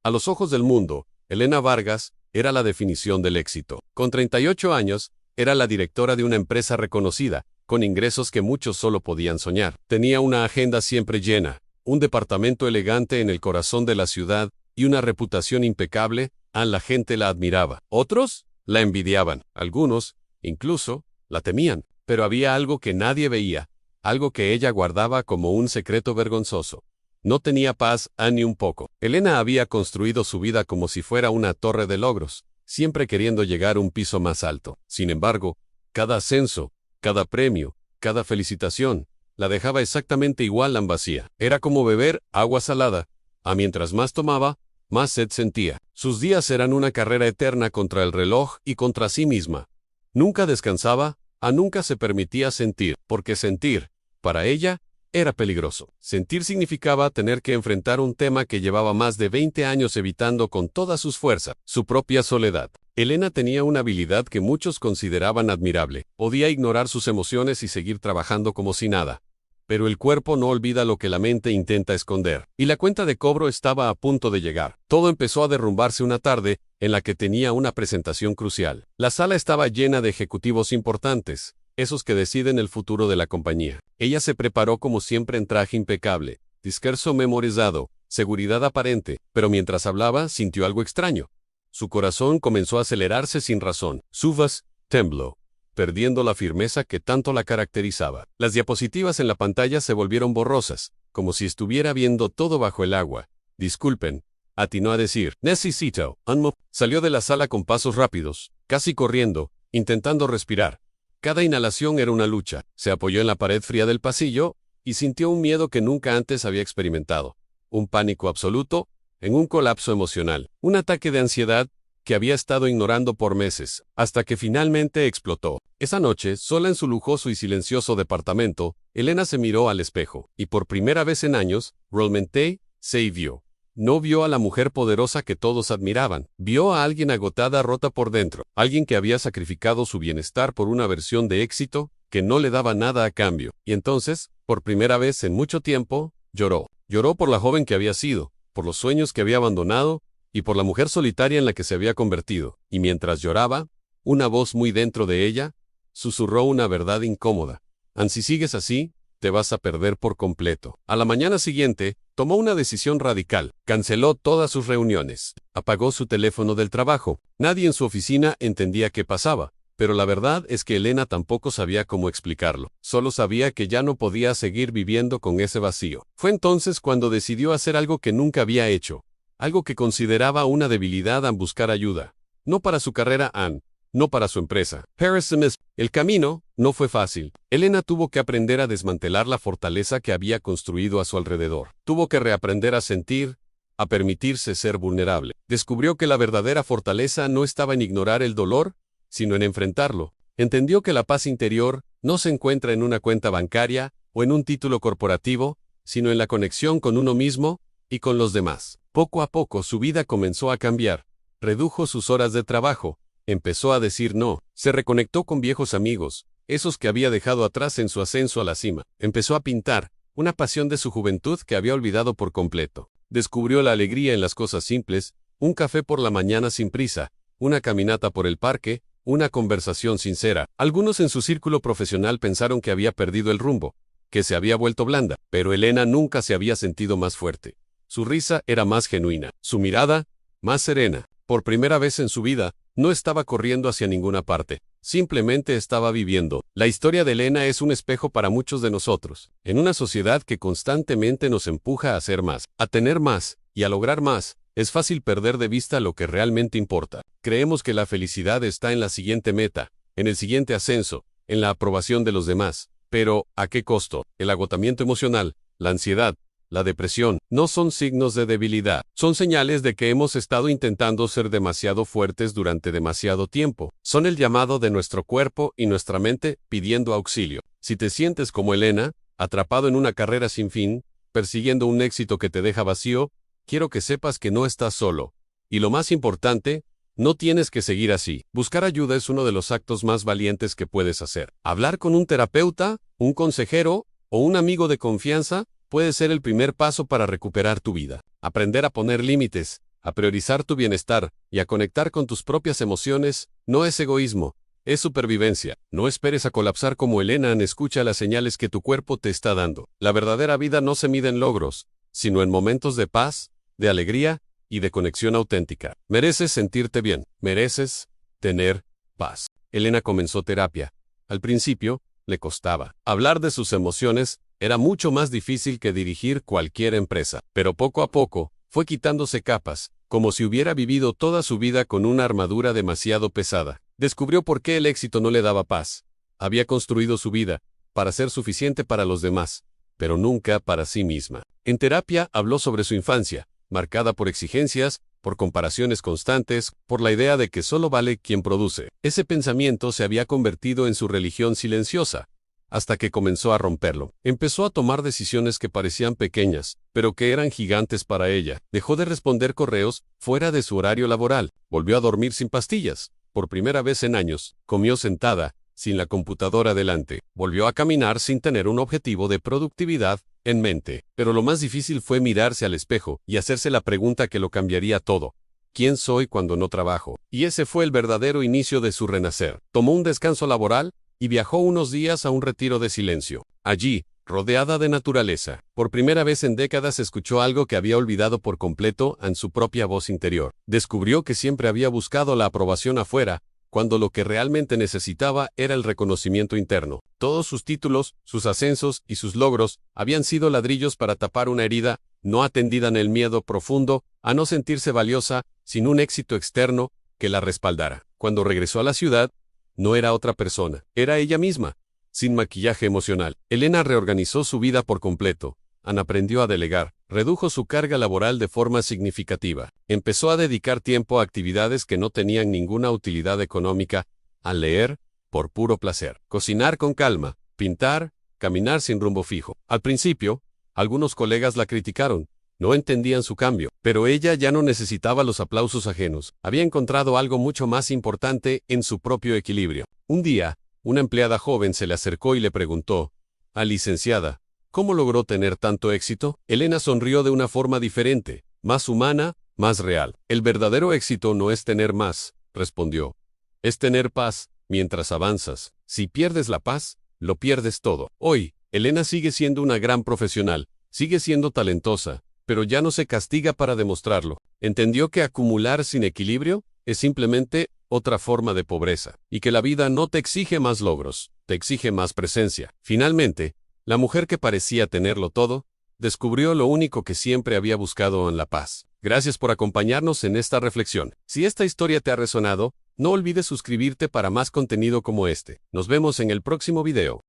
A los ojos del mundo, Elena Vargas era la definición del éxito. Con 38 años, era la directora de una empresa reconocida, con ingresos que muchos solo podían soñar. Tenía una agenda siempre llena, un departamento elegante en el corazón de la ciudad y una reputación impecable. La gente la admiraba. Otros la envidiaban. Algunos, incluso, la temían. Pero había algo que nadie veía, algo que ella guardaba como un secreto vergonzoso. No tenía paz ni un poco. Elena había construido su vida como si fuera una torre de logros, siempre queriendo llegar un piso más alto. Sin embargo, cada ascenso, cada premio, cada felicitación, la dejaba exactamente igual vacía. Era como beber agua salada. Mientras más tomaba, más sed sentía. Sus días eran una carrera eterna contra el reloj y contra sí misma. Nunca descansaba, nunca se permitía sentir, porque sentir, para ella, era peligroso. Sentir significaba tener que enfrentar un tema que llevaba más de 20 años evitando con todas sus fuerzas, su propia soledad. Elena tenía una habilidad que muchos consideraban admirable. Podía ignorar sus emociones y seguir trabajando como si nada. Pero el cuerpo no olvida lo que la mente intenta esconder. Y la cuenta de cobro estaba a punto de llegar. Todo empezó a derrumbarse una tarde en la que tenía una presentación crucial. La sala estaba llena de ejecutivos importantes, esos que deciden el futuro de la compañía. Ella se preparó como siempre en traje impecable, discurso memorizado, seguridad aparente, pero mientras hablaba sintió algo extraño. Su corazón comenzó a acelerarse sin razón. Su voz tembló, perdiendo la firmeza que tanto la caracterizaba. Las diapositivas en la pantalla se volvieron borrosas, como si estuviera viendo todo bajo el agua. Disculpen, atinó a decir. Necesito un Salió de la sala con pasos rápidos, casi corriendo, intentando respirar. Cada inhalación era una lucha. Se apoyó en la pared fría del pasillo y sintió un miedo que nunca antes había experimentado. Un pánico absoluto, en un colapso emocional. Un ataque de ansiedad que había estado ignorando por meses, hasta que finalmente explotó. Esa noche, sola en su lujoso y silencioso departamento, Elena se miró al espejo, y por primera vez en años, realmente se vio. No vio a la mujer poderosa que todos admiraban, vio a alguien agotada, rota por dentro, alguien que había sacrificado su bienestar por una versión de éxito que no le daba nada a cambio. Y entonces, por primera vez en mucho tiempo, lloró. Lloró por la joven que había sido, por los sueños que había abandonado, y por la mujer solitaria en la que se había convertido. Y mientras lloraba, una voz muy dentro de ella susurró una verdad incómoda. Si sigues así, te vas a perder por completo. A la mañana siguiente, tomó una decisión radical. Canceló todas sus reuniones. Apagó su teléfono del trabajo. Nadie en su oficina entendía qué pasaba. Pero la verdad es que Elena tampoco sabía cómo explicarlo. Solo sabía que ya no podía seguir viviendo con ese vacío. Fue entonces cuando decidió hacer algo que nunca había hecho. Algo que consideraba una debilidad al buscar ayuda. No para su carrera, no para su empresa. El camino no fue fácil. Elena tuvo que aprender a desmantelar la fortaleza que había construido a su alrededor. Tuvo que reaprender a sentir, a permitirse ser vulnerable. Descubrió que la verdadera fortaleza no estaba en ignorar el dolor, sino en enfrentarlo. Entendió que la paz interior no se encuentra en una cuenta bancaria o en un título corporativo, sino en la conexión con uno mismo y con los demás. Poco a poco su vida comenzó a cambiar. Redujo sus horas de trabajo. Empezó a decir no. Se reconectó con viejos amigos, esos que había dejado atrás en su ascenso a la cima. Empezó a pintar, una pasión de su juventud que había olvidado por completo. Descubrió la alegría en las cosas simples, un café por la mañana sin prisa, una caminata por el parque, una conversación sincera. Algunos en su círculo profesional pensaron que había perdido el rumbo, que se había vuelto blanda, pero Elena nunca se había sentido más fuerte. Su risa era más genuina, su mirada, más serena. Por primera vez en su vida, no estaba corriendo hacia ninguna parte, simplemente estaba viviendo. La historia de Elena es un espejo para muchos de nosotros, en una sociedad que constantemente nos empuja a hacer más, a tener más y a lograr más. Es fácil perder de vista lo que realmente importa. Creemos que la felicidad está en la siguiente meta, en el siguiente ascenso, en la aprobación de los demás. Pero, ¿a qué costo? El agotamiento emocional, la ansiedad, la depresión, no son signos de debilidad, son señales de que hemos estado intentando ser demasiado fuertes durante demasiado tiempo. Son el llamado de nuestro cuerpo y nuestra mente pidiendo auxilio. Si te sientes como Elena, atrapado en una carrera sin fin, persiguiendo un éxito que te deja vacío, quiero que sepas que no estás solo. Y lo más importante, no tienes que seguir así. Buscar ayuda es uno de los actos más valientes que puedes hacer. Hablar con un terapeuta, un consejero o un amigo de confianza puede ser el primer paso para recuperar tu vida. Aprender a poner límites, a priorizar tu bienestar y a conectar con tus propias emociones. No es egoísmo, es supervivencia. No esperes a colapsar como Elena. Escucha las señales que tu cuerpo te está dando. La verdadera vida no se mide en logros, sino en momentos de paz, de alegría y de conexión auténtica. Mereces sentirte bien. Mereces tener paz. Elena comenzó terapia. Al principio, le costaba. Hablar de sus emociones era mucho más difícil que dirigir cualquier empresa. Pero poco a poco, fue quitándose capas, como si hubiera vivido toda su vida con una armadura demasiado pesada. Descubrió por qué el éxito no le daba paz. Había construido su vida para ser suficiente para los demás, pero nunca para sí misma. En terapia habló sobre su infancia, marcada por exigencias, por comparaciones constantes, por la idea de que solo vale quien produce. Ese pensamiento se había convertido en su religión silenciosa, hasta que comenzó a romperlo. Empezó a tomar decisiones que parecían pequeñas, pero que eran gigantes para ella. Dejó de responder correos fuera de su horario laboral. Volvió a dormir sin pastillas. Por primera vez en años, comió sentada, sin la computadora delante. Volvió a caminar sin tener un objetivo de productividad en mente. Pero lo más difícil fue mirarse al espejo y hacerse la pregunta que lo cambiaría todo. ¿Quién soy cuando no trabajo? Y ese fue el verdadero inicio de su renacer. Tomó un descanso laboral y viajó unos días a un retiro de silencio. Allí, rodeada de naturaleza, por primera vez en décadas escuchó algo que había olvidado por completo en su propia voz interior. Descubrió que siempre había buscado la aprobación afuera, cuando lo que realmente necesitaba era el reconocimiento interno. Todos sus títulos, sus ascensos y sus logros habían sido ladrillos para tapar una herida no atendida en el miedo profundo a no sentirse valiosa sin un éxito externo que la respaldara. Cuando regresó a la ciudad, no era otra persona, era ella misma, sin maquillaje emocional. Elena reorganizó su vida por completo. Aprendió a delegar, redujo su carga laboral de forma significativa. Empezó a dedicar tiempo a actividades que no tenían ninguna utilidad económica, a leer, por puro placer, cocinar con calma, pintar, caminar sin rumbo fijo. Al principio, algunos colegas la criticaron. No entendían su cambio, pero ella ya no necesitaba los aplausos ajenos. Había encontrado algo mucho más importante en su propio equilibrio. Un día, una empleada joven se le acercó y le preguntó, licenciada, ¿cómo logró tener tanto éxito? Elena sonrió de una forma diferente, más humana, más real. El verdadero éxito no es tener más, respondió. Es tener paz mientras avanzas. Si pierdes la paz, lo pierdes todo. Hoy, Elena sigue siendo una gran profesional, sigue siendo talentosa, pero ya no se castiga para demostrarlo. Entendió que acumular sin equilibrio es simplemente otra forma de pobreza, y que la vida no te exige más logros, te exige más presencia. Finalmente, la mujer que parecía tenerlo todo, descubrió lo único que siempre había buscado en la paz. Gracias por acompañarnos en esta reflexión. Si esta historia te ha resonado, no olvides suscribirte para más contenido como este. Nos vemos en el próximo video.